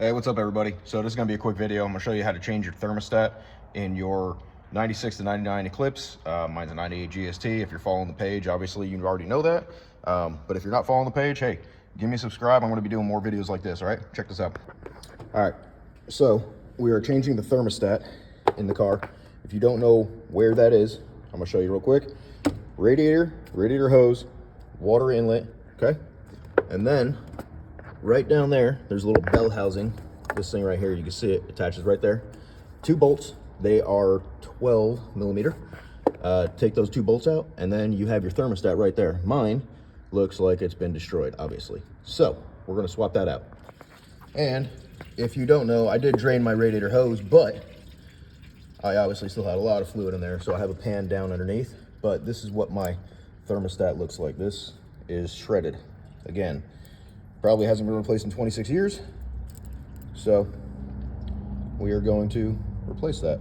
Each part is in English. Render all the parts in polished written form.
Hey, what's up everybody? So this is gonna be a quick video. I'm gonna show you how to change your thermostat in your 96 to 99 Eclipse. Mine's a 98 GST. If you're following the page, obviously you already know that. But if you're not following the page, hey, give me a subscribe. I'm gonna be doing more videos like this, all right? Check this out. All right, so we are changing the thermostat in the car. If you don't know where that is, I'm gonna show you real quick. Radiator hose, water inlet, okay? And then right down there, there's a little bell housing. This thing right here, you can see it attaches right there. 2 bolts, they are 12 millimeter. Take those 2 bolts out, and then you have your thermostat right there. Mine looks like it's been destroyed, obviously. So we're gonna swap that out. And if you don't know, I did drain my radiator hose, but I obviously still had a lot of fluid in there, so I have a pan down underneath. But this is what my thermostat looks like. This is shredded. Again, probably hasn't been replaced in 26 years. So we are going to replace that.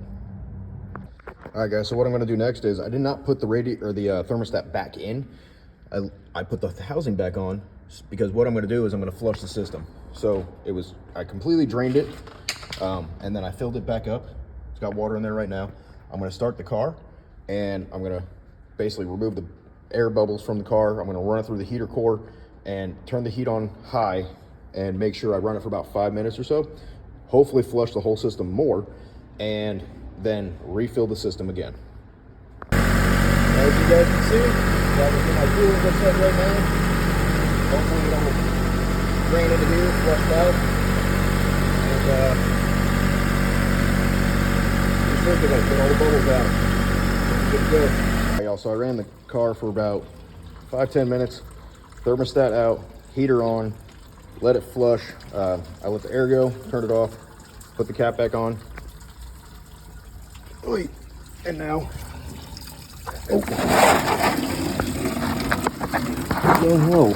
All right, guys, so what I'm gonna do next is I did not put the thermostat back in. I put the housing back on because what I'm gonna do is I'm gonna flush the system. So I completely drained it and then I filled it back up. It's got water in there right now. I'm gonna start the car and I'm gonna basically remove the air bubbles from the car. I'm gonna run it through the heater core and turn the heat on high and make sure I run it for about 5 minutes or so. Hopefully flush the whole system more and then refill the system again. As you guys can see, that was my coolant looks like right now. Hopefully it will drain into here, flushed out. And get all the bubbles out. Good to go. All right, y'all, so I ran the car for about 5-10 minutes. Thermostat out, heater on, let it flush. I let the air go, turned it off, put the cap back on. Wait, and now, oh no.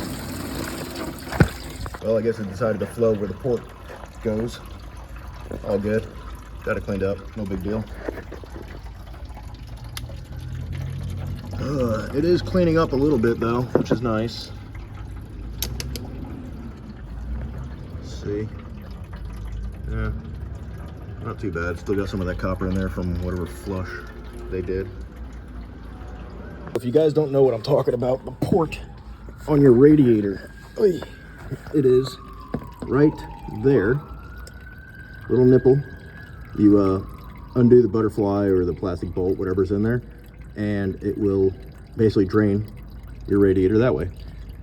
Well, I guess it decided to flow where the port goes. All good, got it cleaned up, no big deal. It is cleaning up a little bit though, which is nice. See, yeah, not too bad. Still got some of that copper in there from whatever flush they did. If you guys don't know what I'm talking about, the port on your radiator, it is right there, little nipple. You undo the butterfly or the plastic bolt, whatever's in there, and it will basically drain your radiator that way.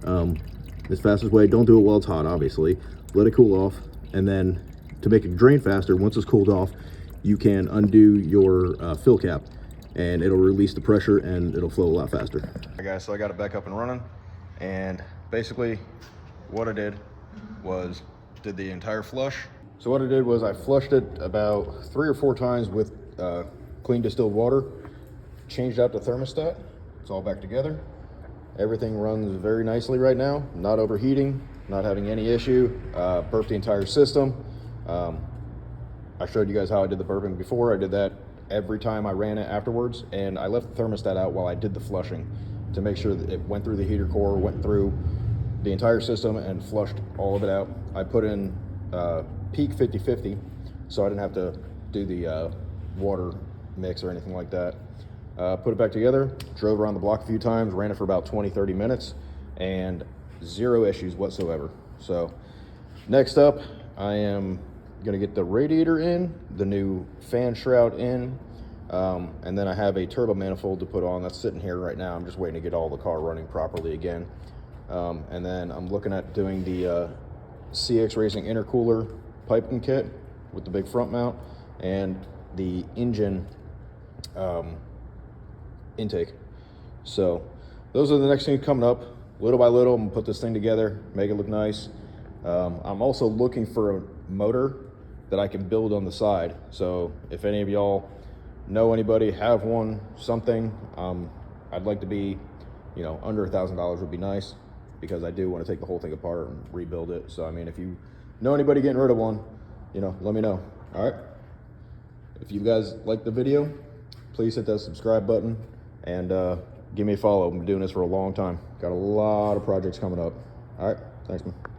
The fastest way, don't do it while it's hot, obviously. Let it cool off, and then to make it drain faster, once it's cooled off, you can undo your fill cap and it'll release the pressure and it'll flow a lot faster. All right, guys, so I got it back up and running, and basically what I did was did the entire flush. So what I did was I flushed it about 3 or 4 times with clean distilled water, changed out the thermostat. It's all back together. Everything runs very nicely right now, not overheating, not having any issue. Burped the entire system. I showed you guys how I did the burping before. I did that every time I ran it afterwards, and I left the thermostat out while I did the flushing to make sure that it went through the heater core, went through the entire system and flushed all of it out. I put in peak 50-50, so I didn't have to do the water mix or anything like that. Put it back together, drove around the block a few times, ran it for about 20-30 minutes, and 0 issues whatsoever. So next up, I am gonna get the radiator in, the new fan shroud in, and then I have a turbo manifold to put on that's sitting here right now. I'm just waiting to get all the car running properly again. And then I'm looking at doing the CX Racing intercooler piping kit with the big front mount and the engine intake. So those are the next things coming up. Little by little, I'm gonna put this thing together, make it look nice. I'm also looking for a motor that I can build on the side. So if any of y'all know anybody, have one, something, I'd like to be, under $1,000 would be nice, because I do want to take the whole thing apart and rebuild it. So I mean, if you know anybody getting rid of one, let me know. All right. If you guys like the video, please hit that subscribe button and give me a follow. I've been doing this for a long time. Got a lot of projects coming up. All right, thanks, man.